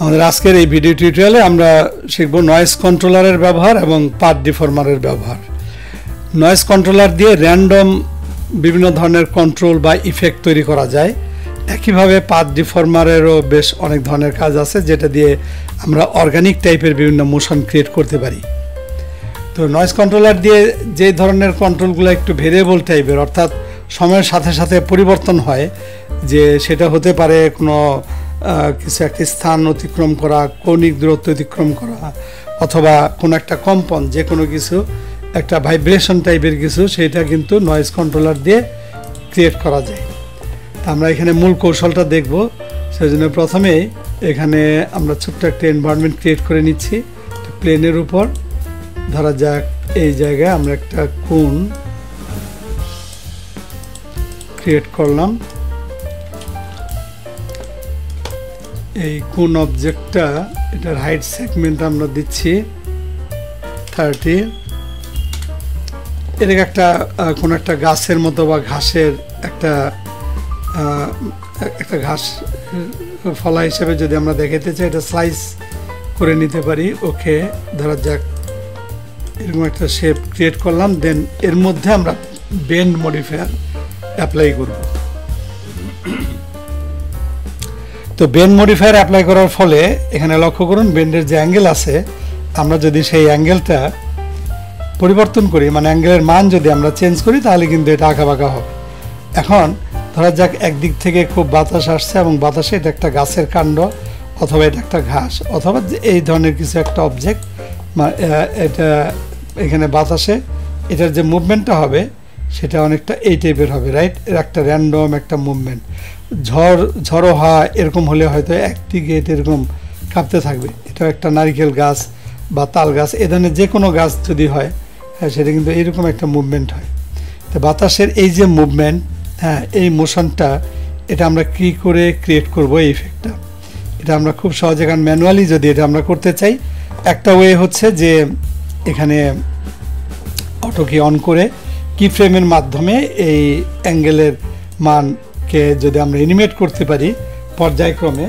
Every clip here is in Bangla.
আমাদের আজকের এই ভিডিও টিউটোরিয়ালে আমরা শিখব নয়েজ কন্ট্রোলারের ব্যবহার এবং পাথ ডিফর্মারের ব্যবহার। নয়েজ কন্ট্রোলার দিয়ে র্যান্ডম বিভিন্ন ধরনের কন্ট্রোল বা ইফেক্ট তৈরি করা যায়। একইভাবে পাথ ডিফর্মারেরও বেশ অনেক ধরনের কাজ আছে, যেটা দিয়ে আমরা অর্গানিক টাইপের বিভিন্ন মোশন ক্রিয়েট করতে পারি। তো নয়েজ কন্ট্রোলার দিয়ে যে ধরনের কন্ট্রোলগুলো একটু ভেরিয়েবল টাইপের, অর্থাৎ সময়ের সাথে সাথে পরিবর্তন হয়, যে সেটা হতে পারে কোনো কিছু একটা স্থান অতিক্রম করা, কৌণিক দূরত্ব অতিক্রম করা, অথবা কোনো একটা কম্পন, যে কোনো কিছু একটা ভাইব্রেশন টাইপের কিছু, সেটা কিন্তু নয়েজ কন্ট্রোলার দিয়ে ক্রিয়েট করা যায়। আমরা এখানে মূল কৌশলটা দেখব। সেই জন্য প্রথমেই এখানে আমরা ছোট্ট একটা এনভায়রনমেন্ট ক্রিয়েট করে নিচ্ছি। প্লেনের উপর ধরা যাক এই জায়গায় আমরা একটা কোণ ক্রিয়েট করলাম। এই কোণ অবজেক্টটা, এটার হাইট সেগমেন্ট আমরা দিচ্ছি 30। এটাকে একটা কোনো একটা গাছের মতো বা ঘাসের একটা ঘাস ফলা হিসেবে যদি আমরা দেখাতে চাই, এটা স্লাইস করে নিতে পারি। ওকে, ধরা যাক এরকম একটা শেপ ক্রিয়েট করলাম। দেন এর মধ্যে আমরা বেন্ড মডিফায়ার অ্যাপ্লাই করব। তো বেন্ড মডিফায়ার অ্যাপ্লাই করার ফলে এখানে লক্ষ্য করুন, বেন্ডের যে অ্যাঙ্গেল আছে, আমরা যদি সেই অ্যাঙ্গেলটা পরিবর্তন করি, মানে অ্যাঙ্গেলের মান যদি আমরা চেঞ্জ করি, তাহলে কিন্তু এটা আঁকাবাঁকা হবে। এখন ধরা যাক একদিক থেকে খুব বাতাস আসছে এবং বাতাসে এটা একটা গাছের কাণ্ড, অথবা এটা একটা ঘাস, অথবা এই ধরনের কিছু একটা অবজেক্ট, এটা এখানে বাতাসে এটার যে মুভমেন্টটা হবে সেটা অনেকটা এই টাইপের হবে, রাইট? এর একটা র্যান্ডম একটা মুভমেন্ট। ঝড়ো হাওয়া এরকম হলে হয়তো একদিকে এটা এরকম কাঁপতে থাকবে। এটা একটা নারিকেল গাছ বা তাল গাছ, এ ধরনের যে কোনো গাছ যদি হয়, হ্যাঁ, সেটা কিন্তু এইরকম একটা মুভমেন্ট হয়। তো বাতাসের এই যে মুভমেন্ট, হ্যাঁ, এই মোশনটা, এটা আমরা কী করে ক্রিয়েট করব এই ইফেক্টটা? এটা আমরা খুব সহজে, কারণ ম্যানুয়ালি যদি এটা আমরা করতে চাই, একটা ওয়ে হচ্ছে যে এখানে অটো কি অন করে কি ফ্রেমের মাধ্যমে এই অ্যাঙ্গেলের মানকে যদি আমরা অ্যানিমেট করতে পারি পর্যায়ক্রমে,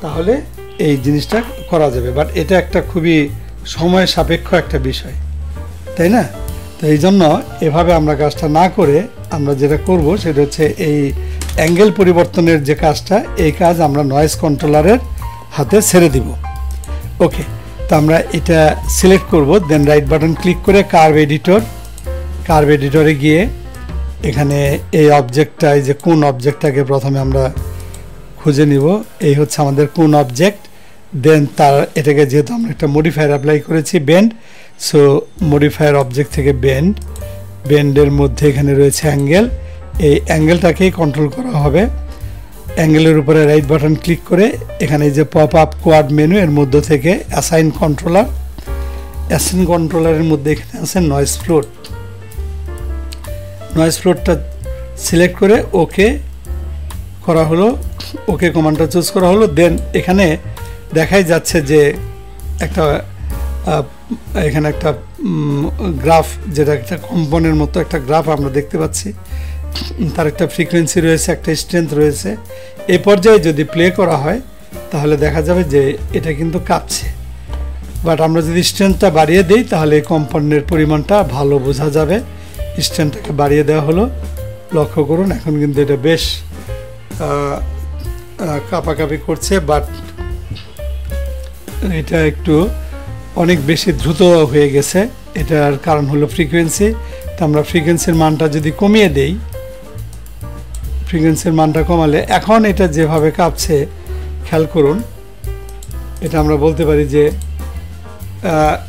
তাহলে এই জিনিসটা করা যাবে। বাট এটা একটা খুবই সময় সাপেক্ষ একটা বিষয়, তাই না? তো এই জন্য এভাবে আমরা কাজটা না করে আমরা যেটা করব সেটা হচ্ছে এই অ্যাঙ্গেল পরিবর্তনের যে কাজটা, এই কাজ আমরা নয়েজ কন্ট্রোলারের হাতে ছেড়ে দিব। ওকে, তো আমরা এটা সিলেক্ট করব। দেন রাইট বাটন ক্লিক করে কার্ভ এডিটরে গিয়ে এখানে এই অবজেক্টটা, এই যে কোন অবজেক্টটাকে প্রথমে আমরা খুঁজে নিব। এই হচ্ছে আমাদের কোন অবজেক্ট। দেন এটাকে যেহেতু আমরা একটা মডিফায়ার অ্যাপ্লাই করেছি বেন্ড, সো মডিফায়ার অবজেক্ট থেকে বেন্ডের মধ্যে এখানে রয়েছে অ্যাঙ্গেল। এই অ্যাঙ্গেলটাকেই কন্ট্রোল করা হবে। অ্যাঙ্গেলের উপরে রাইট বাটন ক্লিক করে এখানে যে পপ আপ কোয়াড মেনু, এর মধ্যে থেকে অ্যাসাইন কন্ট্রোলারের মধ্যে এখানে আছে নয়েজ ফ্লোরটা সিলেক্ট করে ওকে করা হলো। ওকে কমান্ডটা চুজ করা হলো। দেন এখানে দেখাই যাচ্ছে যে এখানে একটা গ্রাফ, যেটা একটা কম্পনের মতো একটা গ্রাফ আমরা দেখতে পাচ্ছি। তার একটা ফ্রিকোয়েন্সি রয়েছে, একটা স্ট্রেংথ রয়েছে। এই পর্যায়ে যদি প্লে করা হয় তাহলে দেখা যাবে যে এটা কিন্তু কাঁপছে। বাট আমরা যদি স্ট্রেংথটা বাড়িয়ে দিই, তাহলে এই কম্পনের পরিমাণটা ভালো বোঝা যাবে। স্ট্রেংথটাকে বাড়িয়ে দেওয়া হলো। লক্ষ্য করুন, এখন কিন্তু এটা বেশ কাঁপাকাঁপি করছে, বাট এটা একটু অনেক বেশি দ্রুত হয়ে গেছে। এটার কারণ হলো ফ্রিকোয়েন্সি। তো আমরা ফ্রিকোয়েন্সির মানটা যদি কমিয়ে দেই, ফ্রিকোয়েন্সির মানটা কমালে এখন এটা যেভাবে কাঁপছে, খেয়াল করুন, এটা আমরা বলতে পারি যে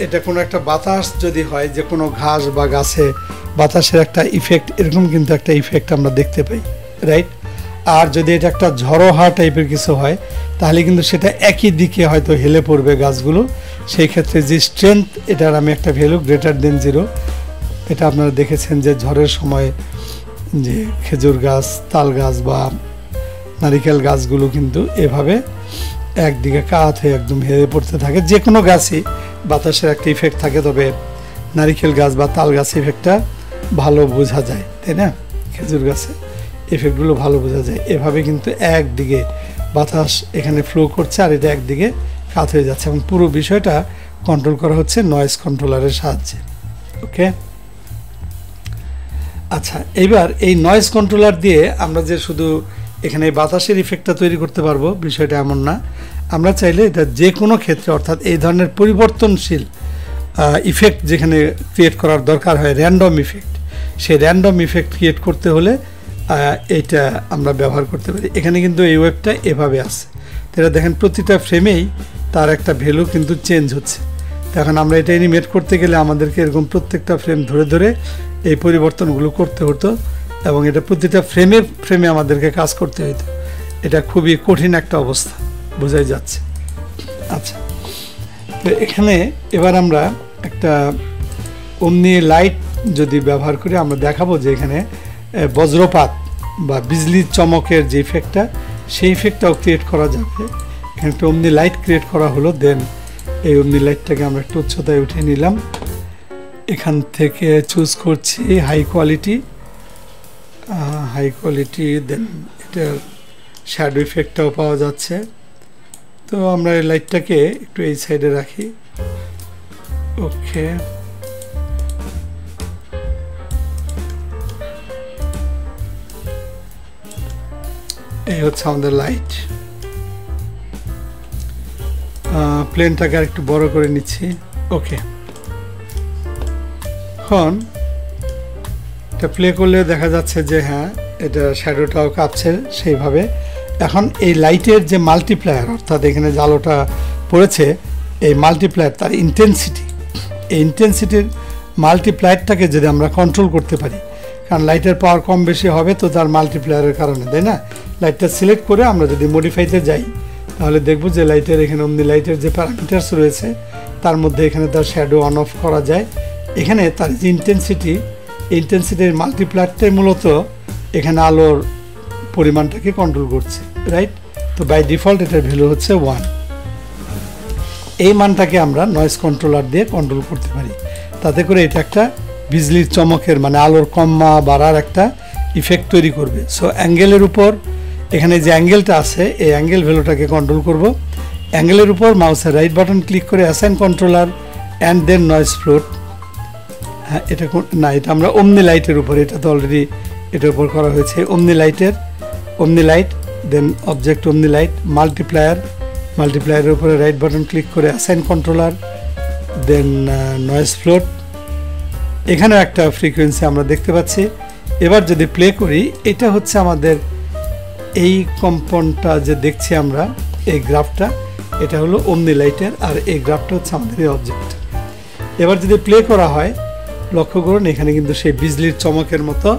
এটা কোনো একটা বাতাস যদি হয়, যে কোনো ঘাস বা গাছে বাতাসের একটা ইফেক্ট, এরকম কিন্তু একটা ইফেক্ট আমরা দেখতে পাই, রাইট? আর যদি এটা একটা ঝড়ো হাওয়া টাইপের কিছু হয়, তাহলে কিন্তু সেটা একই দিকে হয়তো হেলে পড়বে গাছগুলো। সেই ক্ষেত্রে যে স্ট্রেংথ, এটার আমি একটা ভ্যালু গ্রেটার দেন 0, এটা আপনারা দেখেছেন যে ঝড়ের সময় যে খেজুর গাছ, তাল গাছ বা নারিকেল গাছগুলো কিন্তু এভাবে একদিকে কাত হয়ে একদম হেলে পড়তে থাকে। যে কোনো গাছই বাতাসের একটা ইফেক্ট থাকে, তবে নারিকেল গাছ বা তাল গাছ ইফেক্টটা ভালো বোঝা যায়, তাই না? খেজুর গাছে ইফেক্টগুলো ভালো বোঝা যায়। এভাবে কিন্তু একদিকে বাতাস এখানে ফ্লো করছে আর এটা একদিকে কাত হয়ে যাচ্ছে, এবং পুরো বিষয়টা কন্ট্রোল করা হচ্ছে নয়েজ কন্ট্রোলারের সাহায্যে। ওকে, আচ্ছা, এবার এই নয়েজ কন্ট্রোলার দিয়ে আমরা যে শুধু এখানে বাতাসের ইফেক্টটা তৈরি করতে পারবো বিষয়টা এমন না। আমরা চাইলে এটা যে কোনো ক্ষেত্রে, অর্থাৎ এই ধরনের পরিবর্তনশীল ইফেক্ট যেখানে ক্রিয়েট করার দরকার হয়, র্যান্ডম ইফেক্ট, সেই র্যান্ডম ইফেক্ট ক্রিয়েট করতে হলে এইটা আমরা ব্যবহার করতে পারি। এখানে কিন্তু এই ওয়েবটা এভাবে আছে, তো এটা দেখেন প্রতিটা ফ্রেমেই তার একটা ভ্যালু কিন্তু চেঞ্জ হচ্ছে। এখন আমরা এটা অ্যানিমেট করতে গেলে আমাদেরকে এরকম প্রত্যেকটা ফ্রেম ধরে ধরে এই পরিবর্তনগুলো করতে হতো, এবং এটা প্রতিটা ফ্রেমে আমাদেরকে কাজ করতে হতো। এটা খুবই কঠিন একটা অবস্থা, বোঝাই যাচ্ছে। আচ্ছা, তো এখানে এবার আমরা একটা অমনি লাইট যদি ব্যবহার করি, আমরা দেখাবো যে এখানে বজ্রপাত বা বিজলির চমকের যে ইফেক্টটা, সেই ইফেক্টটাও ক্রিয়েট করা যাবে। এখানে একটা অমনি লাইট ক্রিয়েট করা হলো। দেন এই অমনি লাইটটাকে আমরা একটু উচ্চতায় উঠিয়ে নিলাম। এখান থেকে চুজ করছি হাই কোয়ালিটি, দেন এটার শ্যাডো ইফেক্টটাও পাওয়া যাচ্ছে। তো আমরা এই লাইটটাকে একটু এই সাইডে রাখি। ওকে, এই হচ্ছে আমাদের লাইট। প্লেনটাকে আর একটু বড় করে নিচ্ছি। ওকে, এখন এটা প্লে করলে দেখা যাচ্ছে যে হ্যাঁ, এটা শ্যাডোটাও কাঁপছে সেইভাবে। এখন এই লাইটের যে মাল্টিপ্লায়ার, অর্থাৎ এখানে যে আলোটা পড়েছে, এই মাল্টিপ্লায়ার তার ইন্টেন্সিটি, এই ইন্টেন্সিটির মাল্টিপ্লায়ারটাকে যদি আমরা কন্ট্রোল করতে পারি, কারণ লাইটের পাওয়ার কম বেশি হবে তো তার মাল্টিপ্লায়ারের কারণে, তাই না? লাইটটা সিলেক্ট করে আমরা যদি মডিফাইতে যাই, তাহলে দেখব যে লাইটের এখানে অমনি লাইটের যে প্যারামিটার্স রয়েছে তার মধ্যে এখানে তার শ্যাডো অন অফ করা যায়। এখানে তার যে ইন্টেন্সিটির মাল্টিপ্লায়ারটাই মূলত এখানে আলোর পরিমাণটাকে কন্ট্রোল করছে, রাইট? তো বাই ডিফল্ট এটার ভ্যালু হচ্ছে 1। এই মানটাকে আমরা নয়েজ কন্ট্রোলার দিয়ে কন্ট্রোল করতে পারি, তাতে করে এটা একটা বিজলির চমকের মানে আলোর কমা বাড়ার একটা ইফেক্ট তৈরি করবে। সো অ্যাঙ্গেলের উপর এখানে যে অ্যাঙ্গেলটা আছে, এই অ্যাঙ্গেল ভ্যালুটাকে কন্ট্রোল করব। অ্যাঙ্গেলের উপর মাউসের রাইট বাটন ক্লিক করে assign controller and then noise float. হ্যাঁ, এটা না, এটা আমরা অমনি লাইটের উপর, এটা তো অলরেডি এটার উপর করা হয়েছে। অমনি লাইট, দেন অবজেক্ট অমনি লাইট, মাল্টিপ্লায়ারের উপরে রাইট বাটন ক্লিক করে অ্যাসাইন কন্ট্রোলার, দেন নয়েজ ফ্লোট। এখানেও একটা ফ্রিকোয়েন্সি আমরা দেখতে পাচ্ছি। এবার যদি প্লে করি, এটা হচ্ছে আমাদের এই কম্পনটা যে দেখছি আমরা, এই গ্রাফটা, এটা হলো অমনি লাইটের, আর এই গ্রাফটা হচ্ছে আমাদের এই অবজেক্ট। এবার যদি প্লে করা হয়, লক্ষ্য করুন এখানে কিন্তু সেই বিজলির চমকের মতো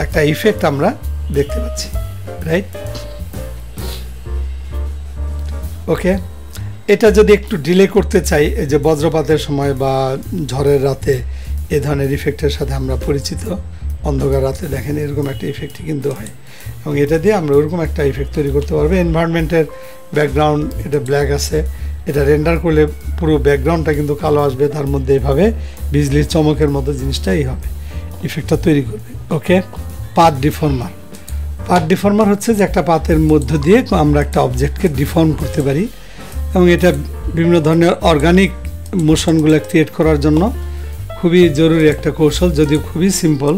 একটা ইফেক্ট আমরা দেখতে পাচ্ছি, রাইট? ওকে, এটা যদি একটু ডিলে করতে চাই, এই যে বজ্রপাতের সময় বা ঝড়ের রাতে এ ধরনের ইফেক্টের সাথে আমরা পরিচিত, অন্ধকার রাতে দেখেন এরকম একটা ইফেক্টই কিন্তু হয়, এবং এটা দিয়ে আমরা ওরকম একটা ইফেক্ট তৈরি করতে পারবো। এনভায়রনমেন্টের ব্যাকগ্রাউন্ড এটা ব্ল্যাক আছে, এটা রেন্ডার করলে পুরো ব্যাকগ্রাউন্ডটা কিন্তু কালো আসবে, তার মধ্যে এইভাবে বিজলির চমকের মতো জিনিসটাই হবে, ইফেক্টটা তৈরি করবে। ওকে, পাথ ডিফর্মার হচ্ছে যে একটা পাথের মধ্য দিয়ে আমরা একটা অবজেক্টকে ডিফর্ম করতে পারি, এবং এটা বিভিন্ন ধরনের অর্গানিক মোশনগুলো ক্রিয়েট করার জন্য খুবই জরুরি একটা কৌশল, যদিও খুবই সিম্পল,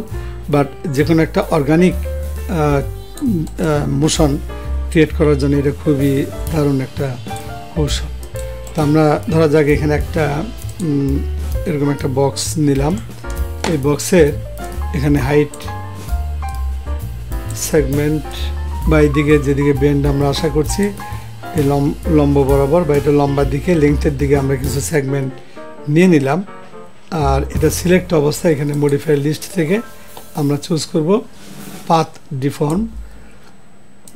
বাট যে কোনো একটা অর্গানিক মোশন ক্রিয়েট করার জন্য এটা খুবই দারুণ একটা কৌশল। তো আমরা ধরা যাক এখানে একটা এরকম একটা বক্স নিলাম, এই বক্সের এখানে হাইট সেগমেন্ট বা এইদিকে যেদিকে বেন্ড আমরা আশা করছি, এই লম্ব বরাবর বা এটা লম্বার দিকে লেংথের দিকে আমরা কিছু সেগমেন্ট নিয়ে নিলাম। আর এটা সিলেক্ট অবস্থায় এখানে মডিফাই লিস্ট থেকে আমরা চুজ করব পাথ ডিফর্ম,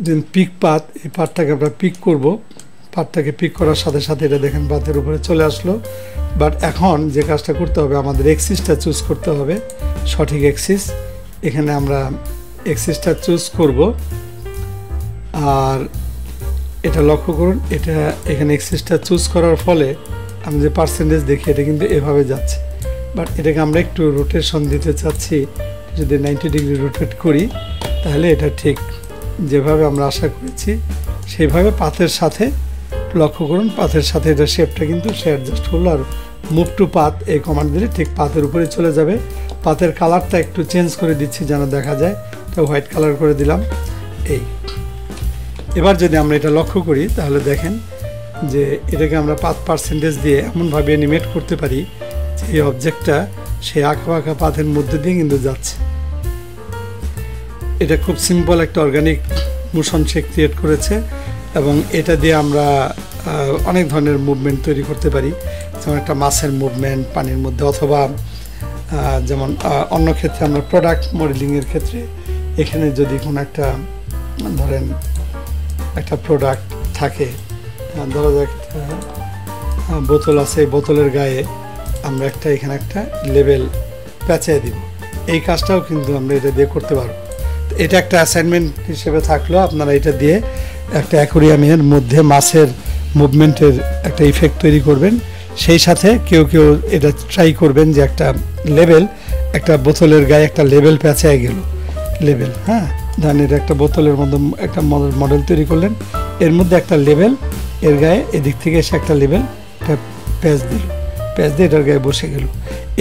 দেন পিক পাথ। এই পাথটাকে আমরা পিক করব। পাথটাকে পিক করার সাথে সাথে এটা দেখেন পাথের উপরে চলে আসলো। বাট এখন যে কাজটা করতে হবে, আমাদের এক্সিসটা চুজ করতে হবে, সঠিক এক্সিস। এখানে আমরা এক্সিসটা চুজ করব, আর এটা লক্ষ্য করুন, এটা এখানে এক্সিসটা চুজ করার ফলে আমি যে পার্সেন্টেজ দেখি এটা কিন্তু এভাবে যাচ্ছে। বাট এটাকে আমরা একটু রোটেশন দিতে চাচ্ছি, যদি 90 ডিগ্রি রোটেট করি তাহলে এটা ঠিক যেভাবে আমরা আশা করেছি সেইভাবে পাথের সাথে লক্ষ্য করুন, পাথের সাথে এটা শেপটা কিন্তু সে অ্যাডজাস্ট করলো। আর মুভ টু পাথ এই কমান্ড দিলে ঠিক পাথের উপরে চলে যাবে। পাথের কালারটা একটু চেঞ্জ করে দিচ্ছি যেন দেখা যায়, এটা হোয়াইট কালার করে দিলাম। এই এবার যদি আমরা এটা লক্ষ্য করি তাহলে দেখেন যে এটাকে আমরা পাথ পার্সেন্টেজ দিয়ে এমনভাবে অ্যানিমেট করতে পারি যে এই অবজেক্টটা সেই আঁকা বাঁকা পাথের মধ্যে দিয়ে কিন্তু যাচ্ছে। এটা খুব সিম্পল একটা অর্গানিক মোশন সে ক্রিয়েট করেছে এবং এটা দিয়ে আমরা অনেক ধরনের মুভমেন্ট তৈরি করতে পারি, যেমন একটা মাছের মুভমেন্ট পানির মধ্যে, অথবা যেমন অন্য ক্ষেত্রে আমরা প্রোডাক্ট মডেলিংয়ের ক্ষেত্রে এখানে যদি কোনো একটা ধরেন একটা প্রোডাক্ট থাকে, ধরা যাক বোতল আছে, বোতলের গায়ে আমরা এখানে একটা লেবেল পেঁচিয়ে দিব, এই কাজটাও কিন্তু আমরা এটা দিয়ে করতে পারবো। এটা একটা অ্যাসাইনমেন্ট হিসেবে থাকলো, আপনারা এটা দিয়ে একটা অ্যাকোয়ারিয়ামের মধ্যে মাছের মুভমেন্টের একটা ইফেক্ট তৈরি করবেন। সেই সাথে কেউ এটা ট্রাই করবেন যে একটা লেবেল, একটা বোতলের গায়ে একটা লেবেল পেঁচায় গেল, লেবেল, হ্যাঁ ধরেন এটা একটা বোতলের মধ্যে একটা মডেল তৈরি করলেন, এর মধ্যে একটা লেবেল, এর গায়ে এদিক থেকে এসে একটা লেবেল প্যাচ দিল, প্যাচ দিয়ে এটার গায়ে বসে গেল,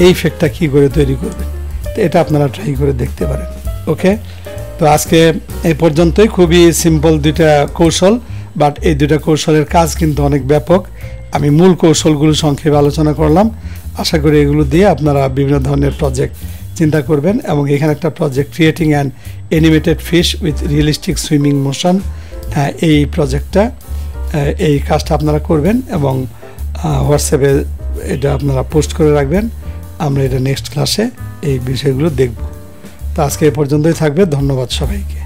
এই ইফেক্টটা কী করে তৈরি করবেন, তো এটা আপনারা ট্রাই করে দেখতে পারেন। ওকে, তো আজকে এই পর্যন্তই। খুবই সিম্পল দুইটা কৌশল, বাট এই দুইটা কৌশলের কাজ কিন্তু অনেক ব্যাপক। আমি মূল কৌশলগুলো সংক্ষেপে আলোচনা করলাম। আশা করি এগুলো দিয়ে আপনারা বিভিন্ন ধরনের প্রজেক্ট চিন্তা করবেন। এবং এখানে একটা project creating an animated fish with realistic swimming motion, এই প্রজেক্টটা, এই কাজটা আপনারা করবেন এবং হোয়াটসঅ্যাপে এটা আপনারা পোস্ট করে রাখবেন। আমরা এটা নেক্সট ক্লাসে এই বিষয়গুলো দেখব। তো আজকে এ পর্যন্তই থাকবে। ধন্যবাদ সবাইকে।